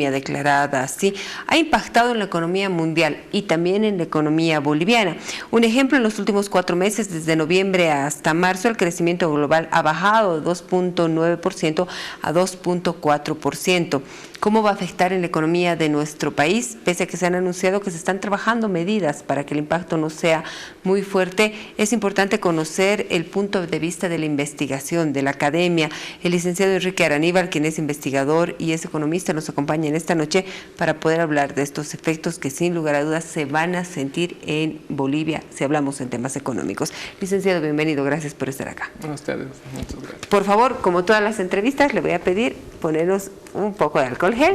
declarada así, ha impactado en la economía mundial y también en la economía boliviana. Un ejemplo, en los últimos 4 meses, desde noviembre hasta marzo, el crecimiento global ha bajado de 2.9% a 2.4%. ¿Cómo va a afectar en la economía de nuestro país? Pese a que se han anunciado que se están trabajando medidas para que el impacto no sea muy fuerte, es importante conocer el punto de vista de la investigación, de la academia. El licenciado Enrique Araníbal, quien es investigador y es economista, nos acompaña en esta noche para poder hablar de estos efectos que sin lugar a dudas se van a sentir en Bolivia si hablamos en temas económicos. Licenciado, bienvenido, gracias por estar acá. A ustedes, muchas gracias. Por favor, como todas las entrevistas, le voy a pedir ponernos un poco de alcohol gel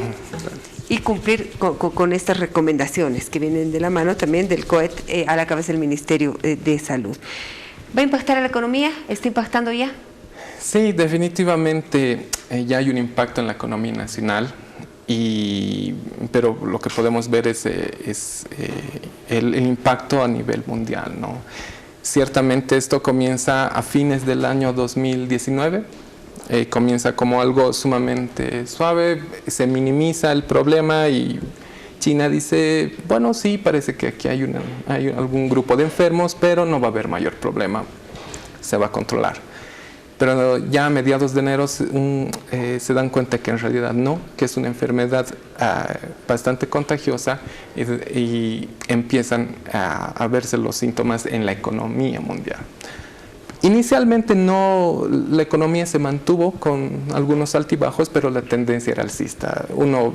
y cumplir con estas recomendaciones que vienen de la mano también del COET a la cabeza del Ministerio de Salud. ¿Va a impactar a la economía? ¿Está impactando ya? Sí, definitivamente ya hay un impacto en la economía nacional, pero lo que podemos ver es el impacto a nivel mundial, ¿no? Ciertamente esto comienza a fines del año 2019, comienza como algo sumamente suave, se minimiza el problema y China dice, bueno, sí, parece que aquí hay algún grupo de enfermos, pero no va a haber mayor problema, se va a controlar. Pero ya a mediados de enero se dan cuenta que en realidad no, que es una enfermedad bastante contagiosa y empiezan a verse los síntomas en la economía mundial. Inicialmente la economía se mantuvo con algunos altibajos, pero la tendencia era alcista. Uno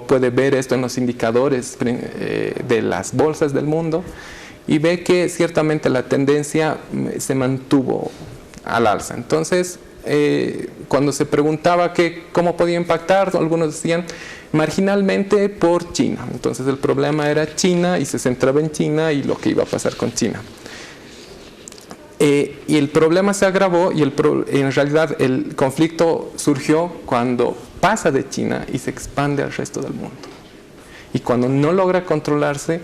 puede ver esto en los indicadores de las bolsas del mundo y ve que ciertamente la tendencia se mantuvo al alza. Entonces, cuando se preguntaba cómo podía impactar, algunos decían marginalmente por China. Entonces el problema era China y se centraba en China y lo que iba a pasar con China. Y el problema se agravó y en realidad el conflicto surgió cuando pasa de China y se expande al resto del mundo. Y cuando no logra controlarse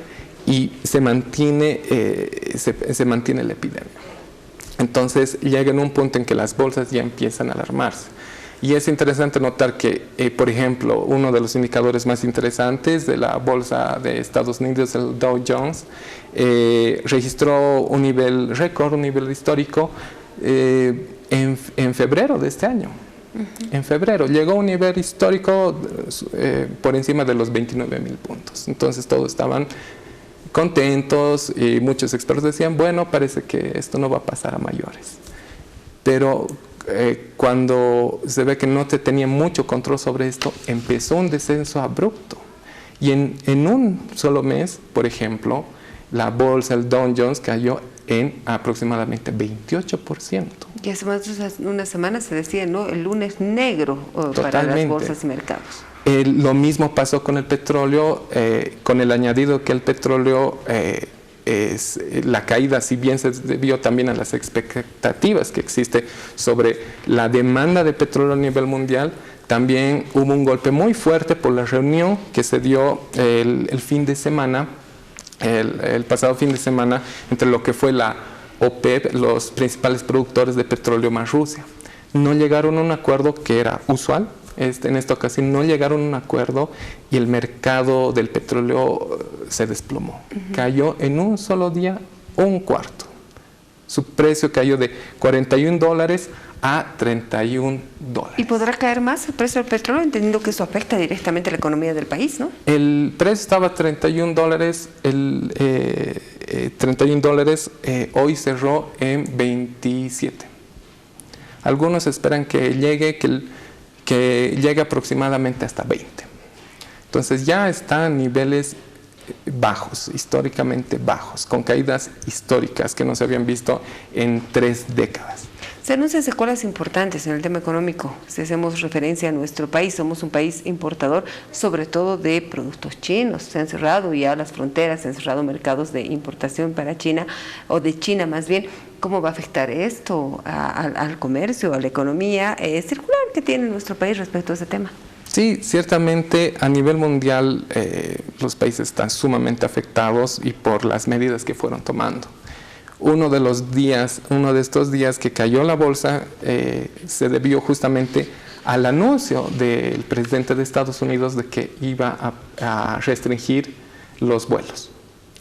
y se mantiene la epidemia. Entonces llega en un punto en que las bolsas ya empiezan a alarmarse. Y es interesante notar que, por ejemplo, uno de los indicadores más interesantes de la bolsa de Estados Unidos, el Dow Jones, registró un nivel récord, un nivel histórico en febrero de este año. En febrero llegó a un nivel histórico por encima de los 29.000 puntos. Entonces todos estaban contentos y muchos expertos decían, bueno, parece que esto no va a pasar a mayores. Pero cuando se ve que no se tenía mucho control sobre esto, empezó un descenso abrupto. Y en un solo mes, por ejemplo, la bolsa, el Dow Jones, cayó en aproximadamente 28%. Y hace más de una semana se decía, ¿no?, el lunes negro para las bolsas y mercados. Lo mismo pasó con el petróleo, con el añadido que el petróleo la caída, si bien se debió también a las expectativas que existe sobre la demanda de petróleo a nivel mundial, también hubo un golpe muy fuerte por la reunión que se dio el fin de semana, el pasado fin de semana, entre lo que fue la OPEP, los principales productores de petróleo más Rusia. No llegaron a un acuerdo que era usual. En esta ocasión no llegaron a un acuerdo y el mercado del petróleo se desplomó. Cayó en un solo día un cuarto. Su precio cayó de $41 a $31. ¿Y podrá caer más el precio del petróleo, entendiendo que eso afecta directamente a la economía del país, no? El precio estaba a $31, $31 hoy cerró en 27. Algunos esperan que llegue aproximadamente hasta 20. Entonces ya está a niveles bajos, históricamente bajos, con caídas históricas que no se habían visto en 3 décadas. Se anuncian secuelas importantes en el tema económico. Si hacemos referencia a nuestro país, somos un país importador, sobre todo de productos chinos. Se han cerrado ya las fronteras, se han cerrado mercados de importación para China, o de China más bien. ¿Cómo va a afectar esto al comercio, a la economía circular que tiene nuestro país respecto a ese tema? Sí, ciertamente a nivel mundial los países están sumamente afectados y por las medidas que fueron tomando. Uno de estos días que cayó la bolsa se debió justamente al anuncio del presidente de Estados Unidos de que iba a restringir los vuelos.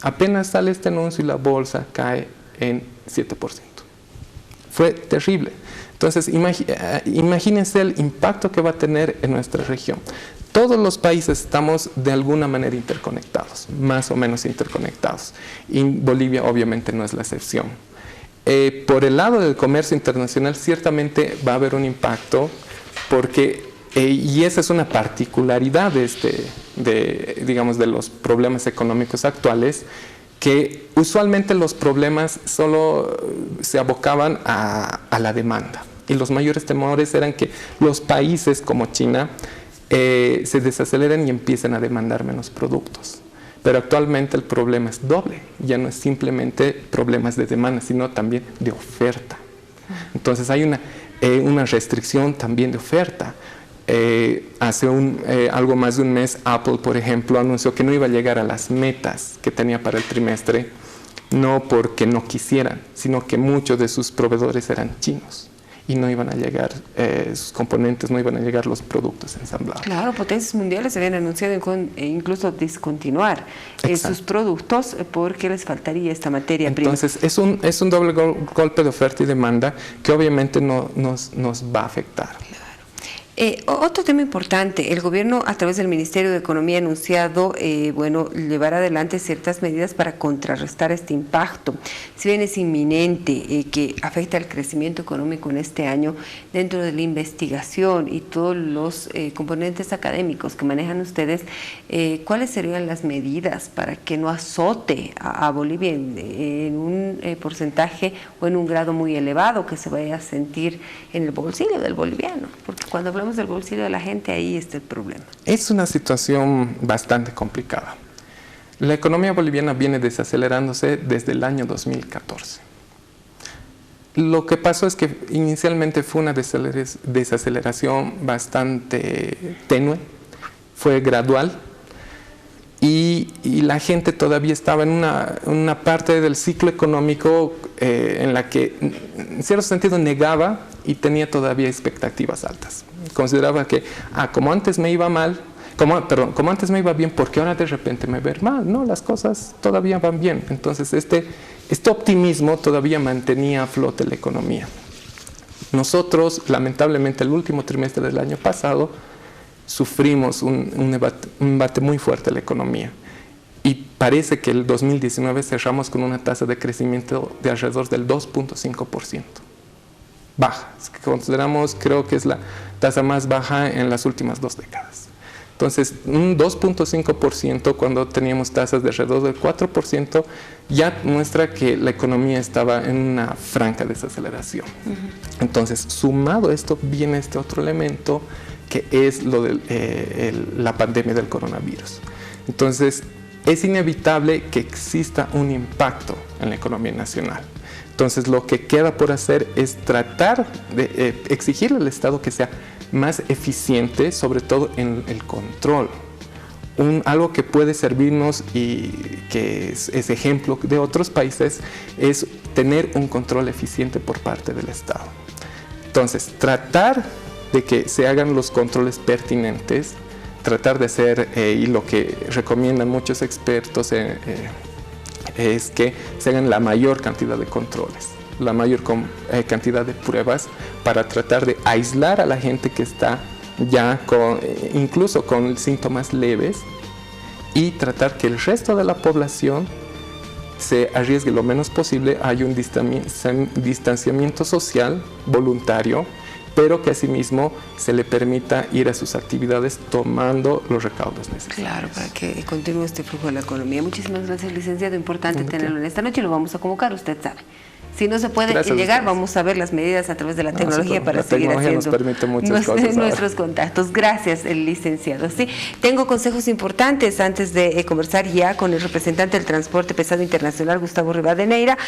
Apenas sale este anuncio y la bolsa cae en 7%. Fue terrible. Entonces, imagínense el impacto que va a tener en nuestra región. Todos los países estamos de alguna manera interconectados, más o menos interconectados. Y Bolivia obviamente no es la excepción. Por el lado del comercio internacional, ciertamente va a haber un impacto porque, y esa es una particularidad digamos, de los problemas económicos actuales, que usualmente los problemas solo se abocaban a la demanda. Y los mayores temores eran que los países como China se desaceleren y empiecen a demandar menos productos. Pero actualmente el problema es doble, ya no es simplemente problemas de demanda, sino también de oferta. Entonces hay una restricción también de oferta. Hace algo más de un mes, Apple, por ejemplo, anunció que no iba a llegar a las metas que tenía para el trimestre, no porque no quisieran, sino que muchos de sus proveedores eran chinos. Y no iban a llegar sus componentes, no iban a llegar los productos ensamblados. Claro, potencias mundiales habían anunciado incluso discontinuar sus productos porque les faltaría esta materia prima. Entonces, es un doble golpe de oferta y demanda que obviamente nos va a afectar. Otro tema importante, el gobierno a través del Ministerio de Economía ha anunciado llevar adelante ciertas medidas para contrarrestar este impacto. Si bien es inminente que afecta al crecimiento económico en este año, dentro de la investigación y todos los componentes académicos que manejan ustedes, ¿cuáles serían las medidas para que no azote a Bolivia en un porcentaje o en un grado muy elevado que se vaya a sentir en el bolsillo del boliviano? Porque cuando hablamos del bolsillo de la gente, ahí está el problema. Es una situación bastante complicada. La economía boliviana viene desacelerándose desde el año 2014. Lo que pasó es que inicialmente fue una desaceleración bastante tenue, fue gradual y la gente todavía estaba en una parte del ciclo económico en la que en cierto sentido negaba y tenía todavía expectativas altas. Consideraba que, como antes me iba mal, como antes me iba bien, ¿por qué ahora de repente me va mal? No, las cosas todavía van bien. Entonces, este optimismo todavía mantenía a flote la economía. Nosotros, lamentablemente, el último trimestre del año pasado, sufrimos un embate muy fuerte a la economía. Y parece que el 2019 cerramos con una tasa de crecimiento de alrededor del 2.5%. Baja, consideramos, creo que es la tasa más baja en las últimas 2 décadas. Entonces, un 2.5% cuando teníamos tasas de alrededor del 4% ya muestra que la economía estaba en una franca desaceleración. Entonces, sumado a esto, viene este otro elemento que es lo de la pandemia del coronavirus. Entonces, es inevitable que exista un impacto en la economía nacional. Entonces, lo que queda por hacer es tratar de exigirle al Estado que sea más eficiente, sobre todo en el control. Algo que puede servirnos y que es ejemplo de otros países es tener un control eficiente por parte del Estado. Entonces, tratar de que se hagan los controles pertinentes, tratar de hacer, y lo que recomiendan muchos expertos es que se hagan la mayor cantidad de controles, la mayor cantidad de pruebas para tratar de aislar a la gente que está ya incluso con síntomas leves y tratar que el resto de la población se arriesgue lo menos posible. Hay un distanciamiento social voluntario, pero que asimismo se le permita ir a sus actividades tomando los recaudos necesarios. Claro, para que continúe este flujo de la economía. Muchísimas gracias, licenciado. Importante tenerlo en esta noche. Lo vamos a convocar, usted sabe. Si no se puede llegar, vamos a ver las medidas a través de la tecnología para seguir haciendo nos permite muchas cosas nuestros contactos. Gracias, el licenciado. Sí, tengo consejos importantes antes de conversar ya con el representante del transporte pesado internacional, Gustavo Rivadeneira.